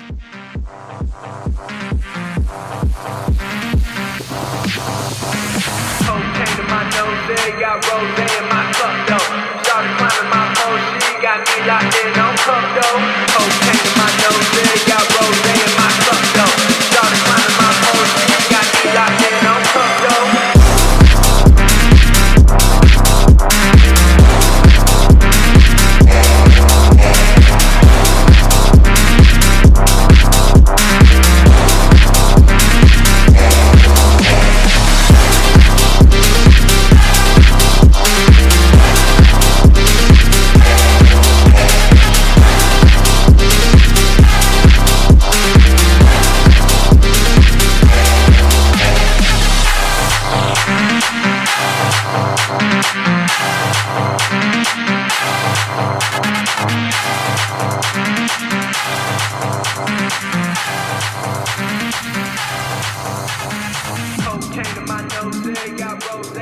Cocaine in my nose, got rose in my cup though. Started climbing my pole, she got me locked in on cup though. Cocaine in my nose, got rose in my cup though. Started climbing my pole, she got me locked in on cup though. Cocaine in my nose, got rose.